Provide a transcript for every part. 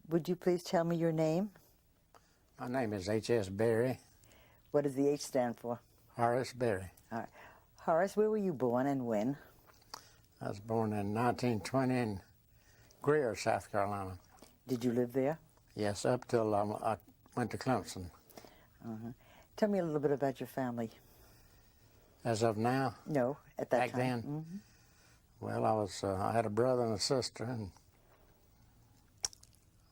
Would you please tell me your name? My name is H.S. Berry, What does the H stand for? Horace Berry. All right. Horace, where were you born and when? I was born in 1920 in Greer, South Carolina. Did you live there? Yes, up till I went to Clemson. Tell me a little bit about your family. As of now, No, at that back time. then, well, I had a brother and a sister, and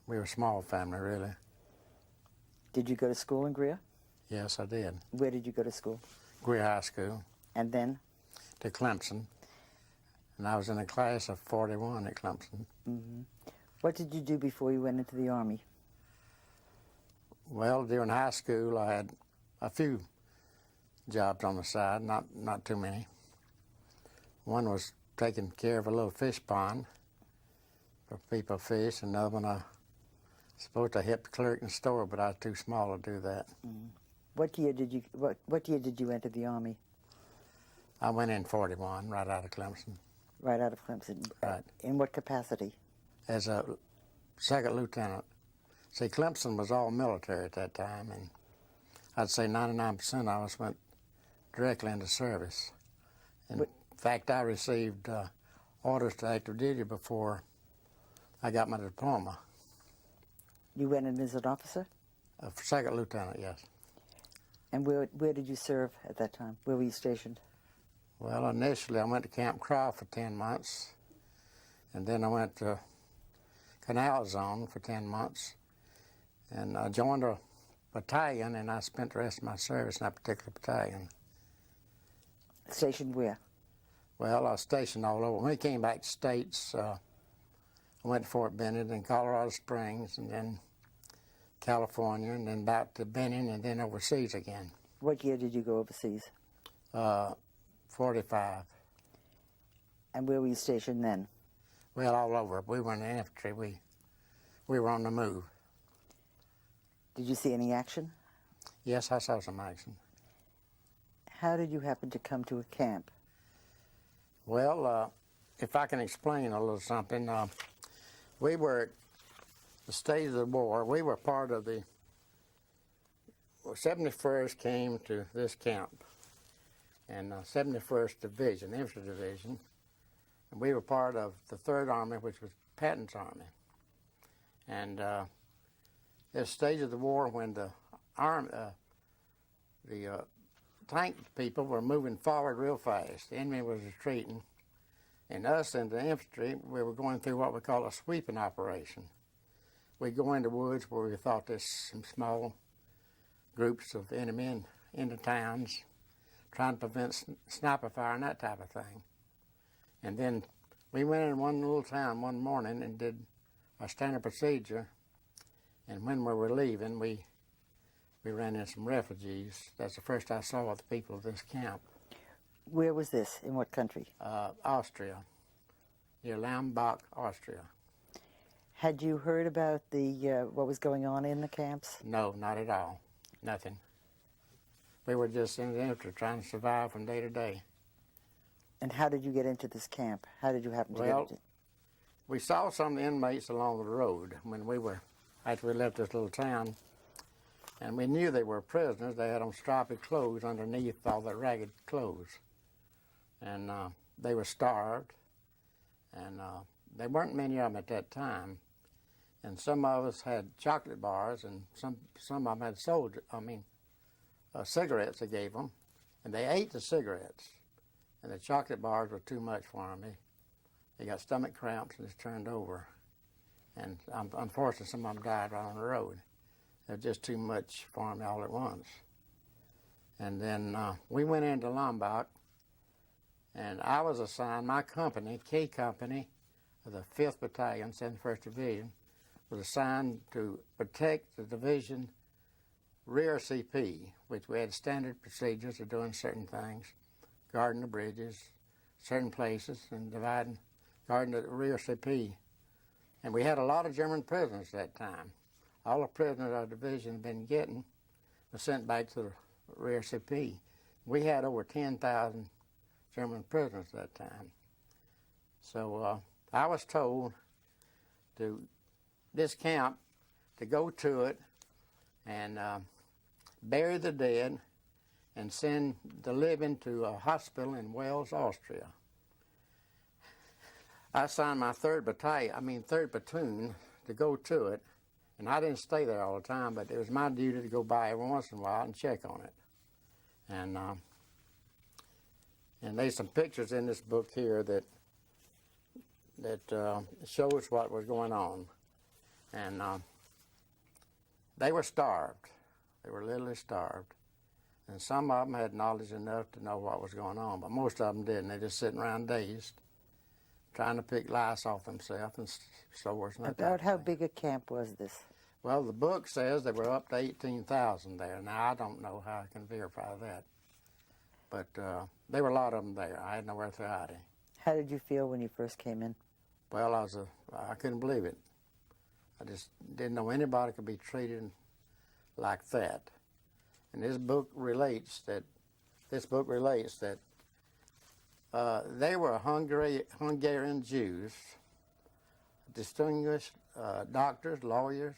we were a small family, really. Did you go to school in Greer? Yes, I did. Where did you go to school? Greer High School And then? to Clemson, and I was in a class of 41 at Clemson. What did you do before you went into the Army? Well, during high school, I had a few jobs on the side, not too many. One was taking care of a little fish pond for people to fish, and another one I was supposed to help the clerk in the store, but I was too small to do that. What year did you enter the Army? I went in 41, right out of Clemson, Right out of Clemson. Right. In what capacity? as a second lieutenant. See, Clemson was all military at that time, and I'd say 99% of us went directly into service. In fact, I received orders to active duty before I got my diploma. You went in as an officer? Second lieutenant, yes. And where did you serve at that time? Where were you stationed? Well, initially I went to Camp Crow for 10 months, and then I went to Canal Zone for 10 months, and I joined a battalion, and I spent the rest of my service in that particular battalion. Stationed where? Well, I was stationed all over. When we came back to States, I went to Fort Benning and Colorado Springs, and then California, and then back to Benning, and then overseas again. What year did you go overseas? 45. And where were you stationed then? Well, all over. We were in the infantry. We were on the move. Did you see any action? Yes, I saw some action. How did you happen to come to a camp? Well, if I can explain a little something, we were at the stage of the war. We were part of the 71st came to this camp, and 71st Division, Infantry Division, and we were part of the 3rd Army, which was Patton's Army. And at the stage of the war, when the tank people were moving forward real fast, the enemy was retreating, and us in the infantry, we were going through what we call a sweeping operation. We'd go into woods where we thought there's some small groups of enemy into towns, trying to prevent sniper fire and that type of thing. And then we went in one little town one morning and did our standard procedure, and when we were leaving, we ran into some refugees. That's the first I saw of the people of this camp. Where was this? In what country? Austria, near Lambach, Austria. Had you heard about the what was going on in the camps? No, not at all. Nothing. We were just in the infantry trying to survive from day to day. And how did you get into this camp? How did you happen to get into? We saw some of the inmates along the road after we left this little town, and we knew they were prisoners. They had on stripy clothes underneath all their ragged clothes. And they were starved, and there weren't many of them at that time. And some of us had chocolate bars, and some of them had cigarettes they gave them, and they ate the cigarettes. And the chocolate bars were too much for them. They got stomach cramps and just turned over. And unfortunately, some of them died right on the road. It was just too much for them all at once. And then we went into Lombok, and I was assigned, my company, K Company, of the 5th Battalion, 71st Division, was assigned to protect the division rear CP, which we had standard procedures of doing certain things, guarding the bridges, certain places, and guarding the rear CP. And we had a lot of German prisoners at that time. All the prisoners our division had been getting were sent back to the rear CP. We had over 10,000 German prisoners at that time. So I was told this camp to go to it and bury the dead and send the living to a hospital in Wales, Austria. I assigned my third platoon to go to it, and I didn't stay there all the time, but it was my duty to go by every once in a while and check on it. And there's some pictures in this book here that shows what was going on. And they were starved. They were literally starved. And some of them had knowledge enough to know what was going on, but most of them didn't. They just sitting around dazed, trying to pick lice off themselves and sores. About how big a camp was this? Well, the book says they were up to 18,000 there. Now, I don't know how I can verify that. But there were a lot of them there. I had nowhere to hide. How did you feel when you first came in? Well, I couldn't believe it. I just didn't know anybody could be treated like that. And this book relates that they were Hungarian Jews, distinguished doctors, lawyers,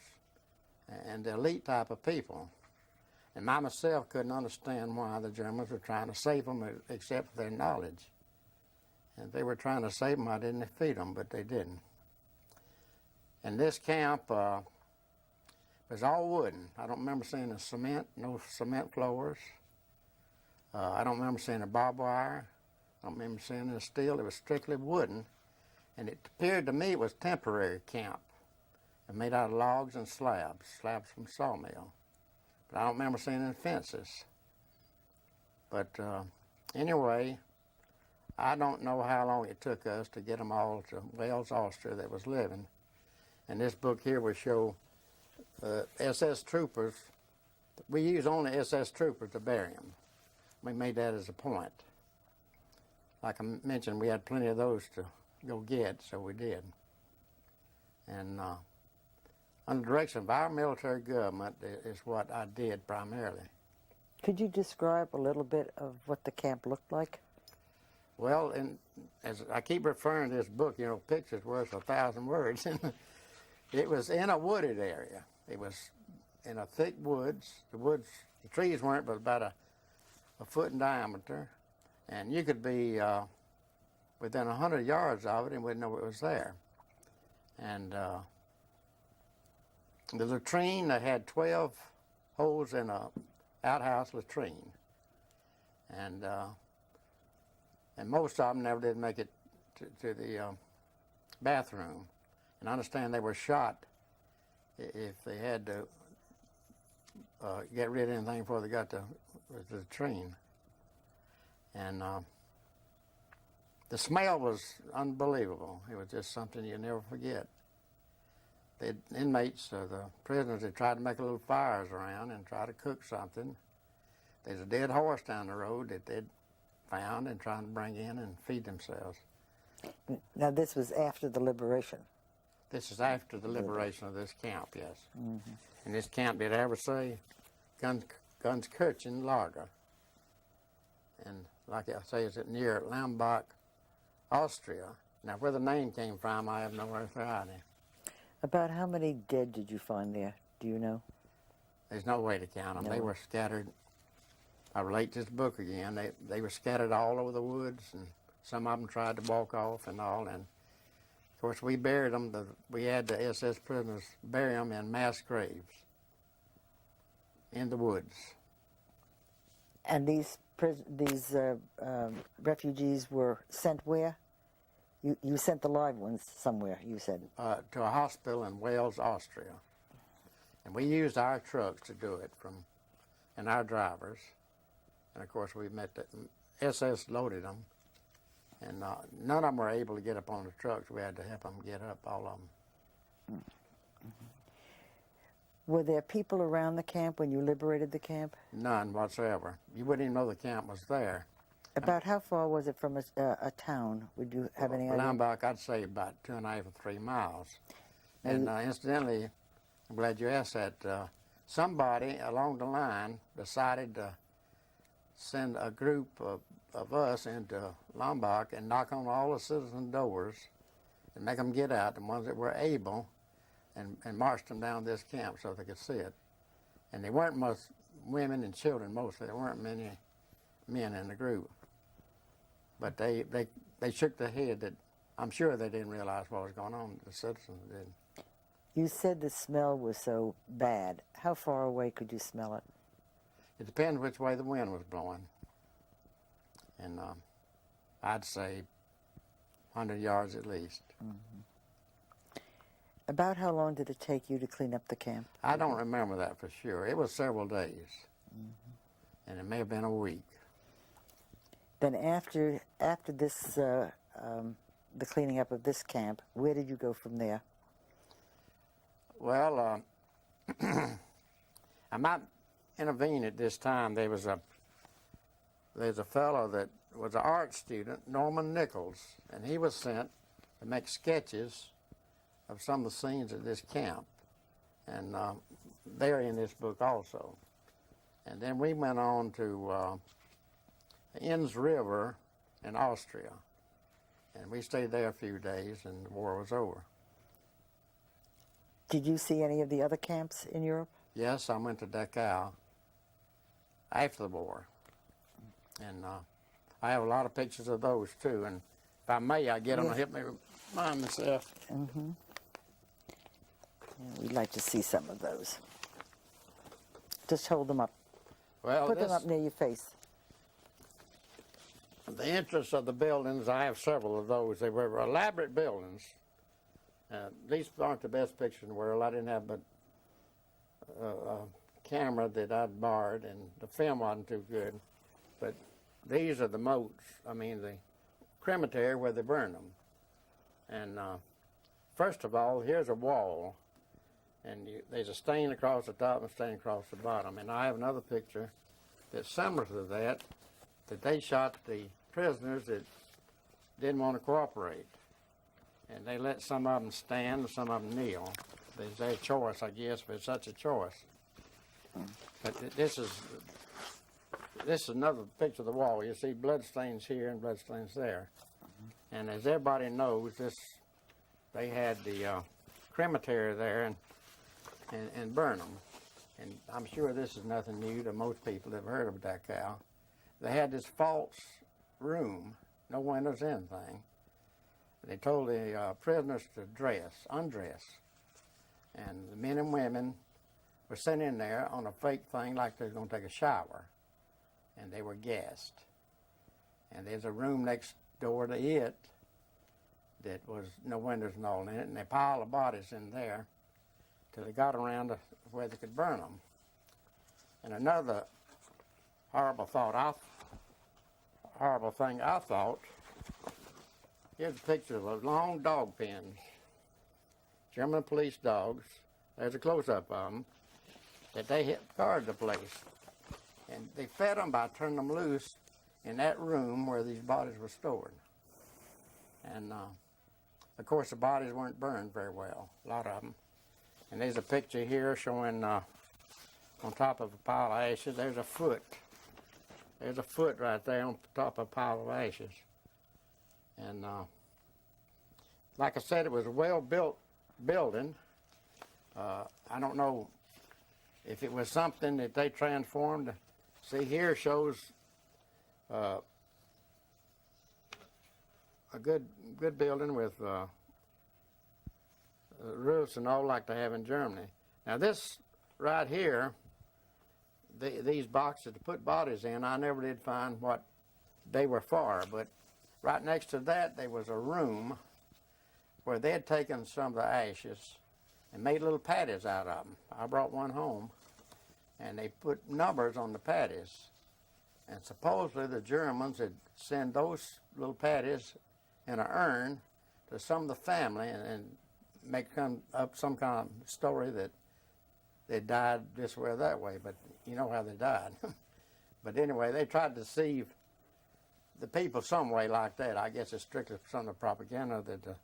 and the elite type of people. And I myself couldn't understand why the Germans were trying to save them except for their knowledge. And if they were trying to save them, I didn't defeat them, but they didn't. And this camp was all wooden. I don't remember seeing no cement floors. I don't remember seeing a barbed wire. I don't remember seeing any steel. It was strictly wooden. And it appeared to me it was temporary camp. It made out of logs and slabs from sawmill. But I don't remember seeing any fences. But anyway, I don't know how long it took us to get them all to Wales, Austria that was living. And this book here will show SS troopers. We use only SS troopers to bury them. We made that as a point. Like I mentioned, we had plenty of those to go get, so we did. And under the direction of our military government is what I did primarily. Could you describe a little bit of what the camp looked like? Well, as I keep referring to this book, pictures worth 1,000 words. It was in a wooded area. It was in a thick woods. The trees weren't but about a foot in diameter. And you could be within 100 yards of it and wouldn't know it was there. And the latrine, they had 12 holes in a outhouse latrine. And most of them never did make it to the bathroom. And I understand they were shot if they had to get rid of anything before they got to the latrine. And the smell was unbelievable. It was just something you never forget. The inmates, the prisoners, they tried to make little fires around and try to cook something. There's a dead horse down the road that they'd found and trying to bring in and feed themselves. Now, this was after the liberation? This is after the liberation of this camp, yes. Mm-hmm. And this camp did ever say Gunskirchen Lager. And like I say, it's near Lambach, Austria. Now, where the name came from, I have no idea. About how many dead did you find there? Do you know? There's no way to count them. No. They were scattered. I relate to this book again. They were scattered all over the woods, and some of them tried to walk off and all. And of course, we buried them. We had the SS prisoners bury them in mass graves in the woods. And these refugees were sent where? You sent the live ones somewhere, you said. To a hospital in Wales, Austria. And we used our trucks to do it and our drivers. And of course, we met the SS loaded them. And none of them were able to get up on the trucks. We had to help them get up, all of them. Mm-hmm. Were there people around the camp when you liberated the camp? None whatsoever. You wouldn't even know the camp was there. About how far was it from a town? Would you have any idea? Lambach, I'd say about 2.5 or 3 miles. And incidentally, I'm glad you asked that. Somebody along the line decided to send a group of us into Lambach and knock on all the citizen doors and make them get out, the ones that were able, and marched them down this camp so they could see it. And there weren't much women and children mostly. There weren't many men in the group. But they shook their head that I'm sure they didn't realize what was going on. The citizens didn't. You said the smell was so bad. How far away could you smell it? It depends which way the wind was blowing. And I'd say 100 yards at least. Mm-hmm. About how long did it take you to clean up the camp? I don't remember that for sure. It was several days. Mm-hmm. And it may have been a week. Then after this, the cleaning up of this camp, where did you go from there? Well, I might intervene at this time. There's a fellow that was an art student, Norman Nichols, and he was sent to make sketches of some of the scenes of this camp, and they're in this book also. And then we went on to Enns River in Austria, and we stayed there a few days, and the war was over. Did you see any of the other camps in Europe? Yes, I went to Dachau after the war, and I have a lot of pictures of those too. And if I may, I get them to help me remind myself. Mm-hmm. Yeah, we'd like to see some of those. Just hold them up. Well, Put them up near your face. The entrance of the buildings, I have several of those. They were elaborate buildings. These aren't the best pictures in the world. I didn't have but a camera that I'd borrowed, and the film wasn't too good. But these are the moats, the crematory where they burned them. And first of all, here's a wall, and there's a stain across the top and a stain across the bottom. And I have another picture that's similar to that they shot the prisoners that didn't want to cooperate. And they let some of them stand and some of them kneel. It's their choice, I guess, but it's such a choice. But this is another picture of the wall. You see blood stains here and blood stains there. And as everybody knows, they had the crematory there and burned them. And I'm sure this is nothing new to most people that have heard of Dachau. They had this false room, no windows, anything. They told the prisoners to undress. And the men and women were sent in there on a fake thing like they were going to take a shower. And they were gassed. And there's a room next door to it that was no windows and all in it. And they piled the bodies in there till they got around to where they could burn them. And another horrible thing I thought, here's a picture of a long dog pens, German police dogs. There's a close-up of them, that they guarded the place. And they fed them by turning them loose in that room where these bodies were stored. And, of course, the bodies weren't burned very well, a lot of them. And there's a picture here showing on top of a pile of ashes, there's a foot. There's a foot right there on top of a pile of ashes. And like I said, it was a well-built building. I don't know if it was something that they transformed. See, here shows a good building with roofs and all like they have in Germany. Now this right here, these boxes to put bodies in, I never did find what they were for, but right next to that there was a room where they had taken some of the ashes and made little patties out of them. I brought one home, and they put numbers on the patties. And supposedly the Germans would send those little patties in an urn to some of the family and make up some kind of story that they died this way or that way, but you know how they died. But anyway, they tried to deceive the people some way like that. I guess it's strictly some of the propaganda that the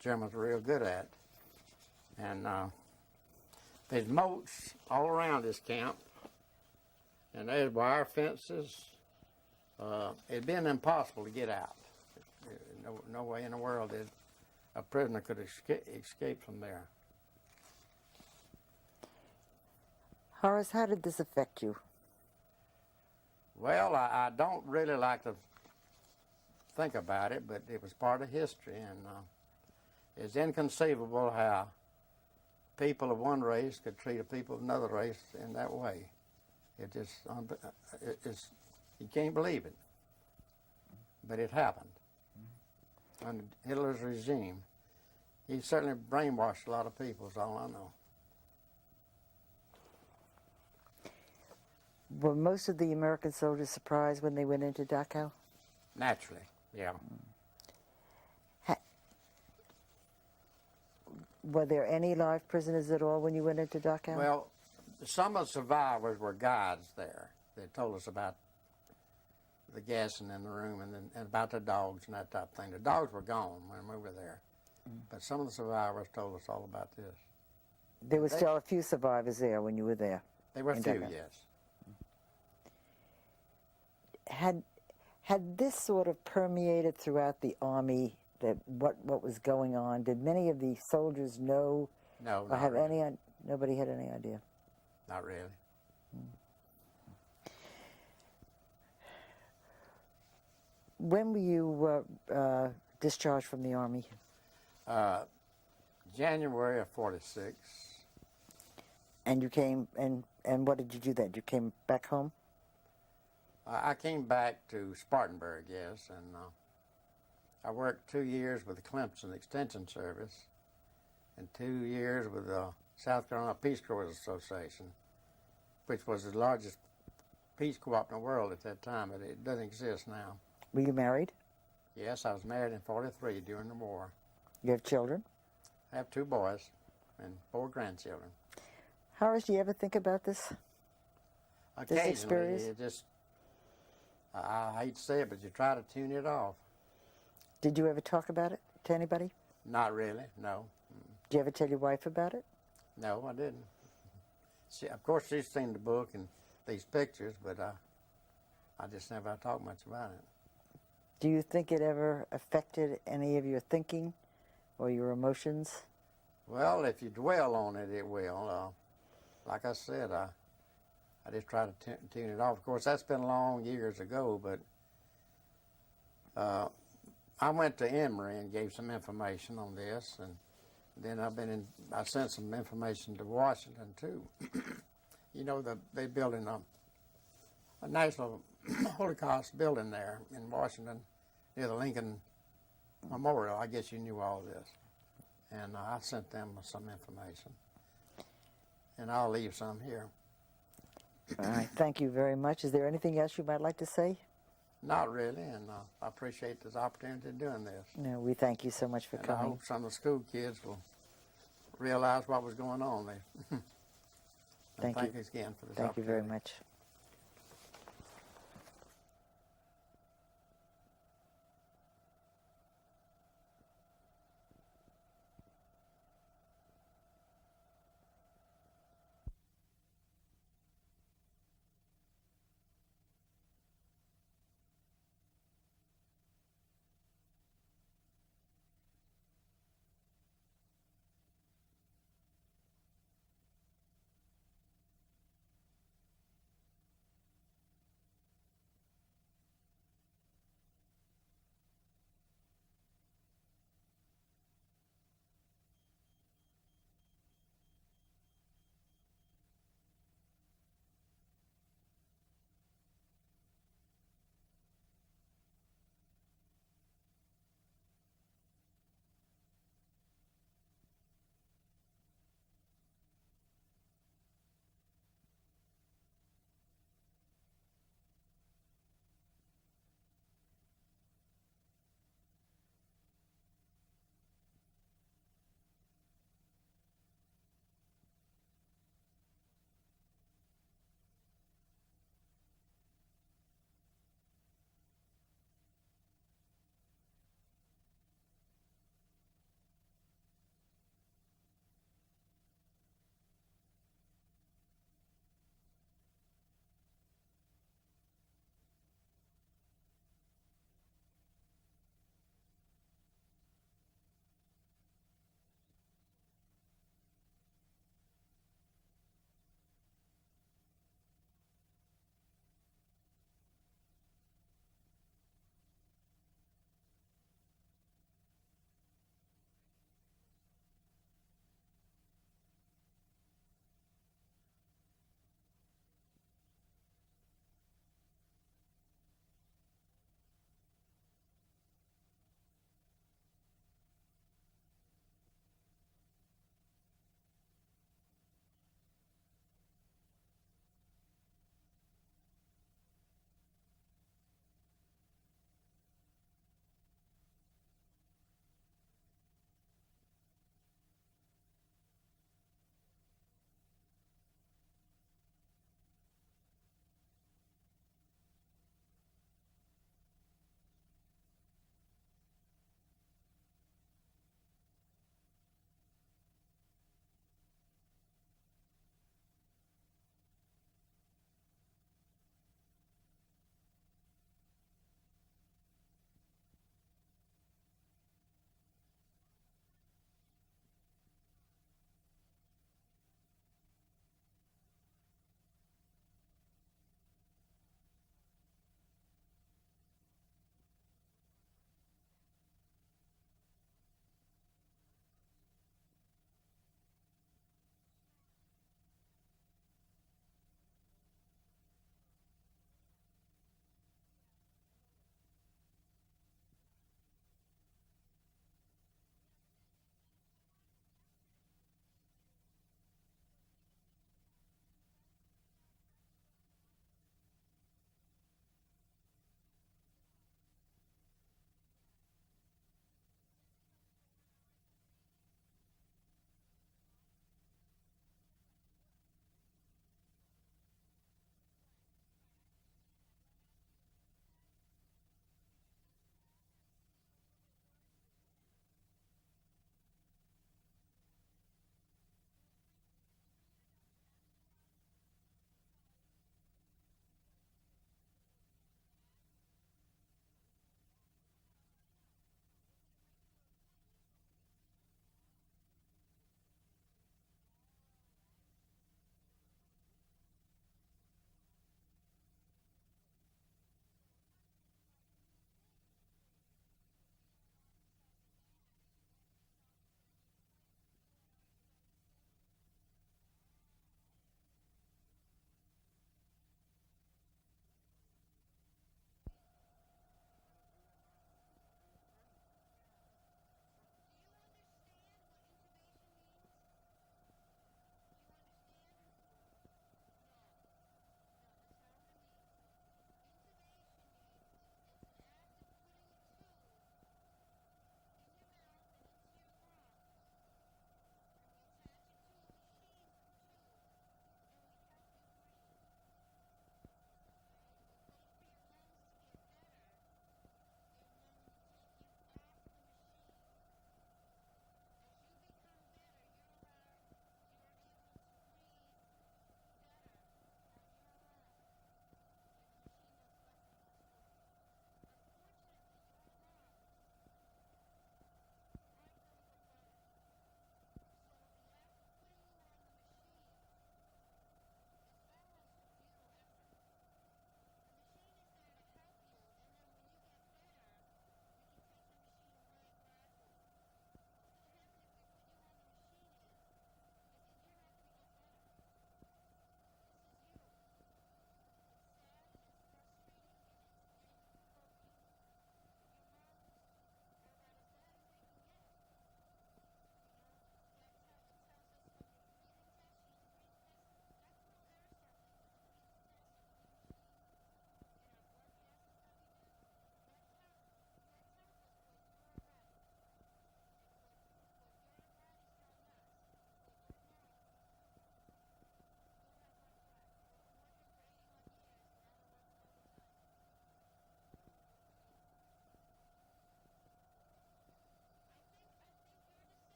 Germans were real good at. And there's moats all around this camp, and there's wire fences. It'd been impossible to get out. No way in the world that a prisoner could escape from there. Horace, how did this affect you? Well, I don't really like to think about it, but it was part of history, and it's inconceivable how people of one race could treat a people of another race in that way. It just, it's, you can't believe it. But it happened. Under Hitler's regime, he certainly brainwashed a lot of people, is all I know. Were most of the American soldiers surprised when they went into Dachau? Naturally, yeah. Were there any live prisoners at all when you went into Dachau? Well, some of the survivors were guides there. They told us about the gassing in the room and about the dogs and that type of thing. The dogs were gone when we were there. But some of the survivors told us all about this. There were still a few survivors there when you were there? There were few, Dachau. yes. Had this sort of permeated throughout the Army, that what was going on? Did many of the soldiers know? No, or have really. Nobody had any idea? Not really. When were you discharged from the Army? January of '46. And you came, and what did you do then? You came back home? I came back to Spartanburg, yes, and I worked 2 years with the Clemson Extension Service and 2 years with the South Carolina Peace Corps Association, which was the largest peace co-op in the world at that time, but it doesn't exist now. Were you married? Yes, I was married in '43 during the war. You have children? I have 2 boys and 4 grandchildren. Horace, do you ever think about this? Occasionally, experience? it just, I hate to say it, but you try to tune it off. Did you ever talk about it to anybody? Not really, no. Did you ever tell your wife about it? No, I didn't. Of course, she's seen the book and these pictures, but I just never talked much about it. Do you think it ever affected any of your thinking or your emotions? Well, if you dwell on it, it will. Like I said, I just try to tune it off. Of course, that's been long years ago, but I went to Emory and gave some information on this, and then I sent some information to Washington too. You know, they're building a National Holocaust building there in Washington near the Lincoln Memorial. I guess you knew all this. And I sent them some information. And I'll leave some here. All right, thank you very much. Is there anything else you might like to say? Not really, and I appreciate this opportunity of doing this. No, we thank you so much for And I coming. hope some of the school kids will realize what was going on there. Thank you. Thank you again for this Thank you very opportunity. much.